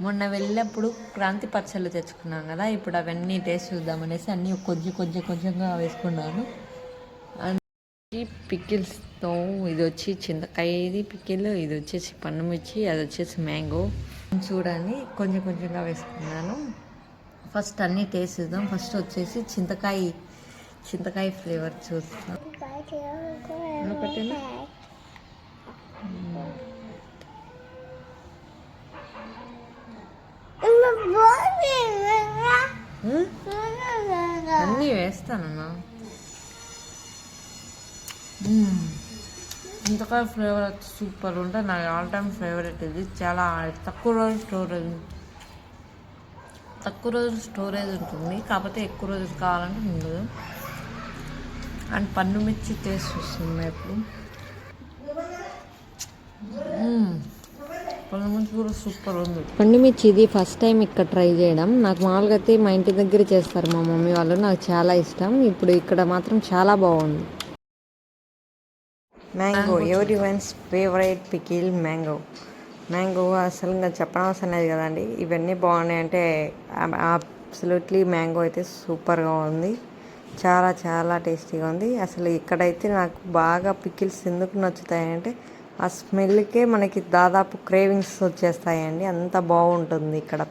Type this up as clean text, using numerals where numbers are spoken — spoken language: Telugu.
మొన్న వెళ్ళినప్పుడు క్రాంతి పచ్చళ్ళు తెచ్చుకున్నాం కదా, ఇప్పుడు అవన్నీ టేస్ట్ చూద్దామనేసి అన్నీ కొంచెంగా వేసుకున్నాను. పికిల్స్తో ఇది వచ్చి చింతకాయది పికిల్, ఇది వచ్చేసి పన్నుమిర్చి, అది వచ్చేసి మ్యాంగో. చూడండి కొంచెంగా వేసుకున్నాను. ఫస్ట్ అన్నీ టేస్ట్ చూద్దాం. ఫస్ట్ వచ్చేసి చింతకాయ ఫ్లేవర్ చూస్తాం. అన్నీ వేస్తానన్నా. చింతకాయ ఫ్లేవర్ వచ్చి సూపర్ ఉంటుంది. నాకు ఆల్ టైమ్ ఫేవరెట్ ఇది. చాలా తక్కువ రోజు స్టోరేజ్ ఉంటుంది, కాకపోతే ఎక్కువ రోజులు కావాలంటే ఉండదు. అండ్ పన్నుమిర్చి టేస్ట్ వస్తుంది ఇప్పుడు. పన్నుమిర్చి కూడా సూపర్ ఉంది. పన్నుమిర్చి ఇది ఫస్ట్ టైం ఇక్కడ ట్రై చేయడం. నాకు మామూలుగా అయితే మా ఇంటి దగ్గర చేస్తారు మా మమ్మీ వాళ్ళు, నాకు చాలా ఇష్టం. ఇప్పుడు ఇక్కడ మాత్రం చాలా బాగుంది. మ్యాంగో ఎవరి వన్స్ ఫేవరెట్ పికిల్ మ్యాంగో అసలు ఇంకా చెప్పనవసరం లేదు కదండి. ఇవన్నీ బాగున్నాయి అంటే అబ్సల్యూట్లీ మ్యాంగో అయితే సూపర్గా ఉంది. చాలా టేస్టీగా ఉంది. అసలు ఇక్కడైతే నాకు బాగా పికిల్స్ ఎందుకు నచ్చుతాయంటే ఆ స్మెల్కే మనకి దాదాపు క్రేవింగ్స్ వచ్చేస్తాయండి. అంత బాగుంటుంది ఇక్కడ.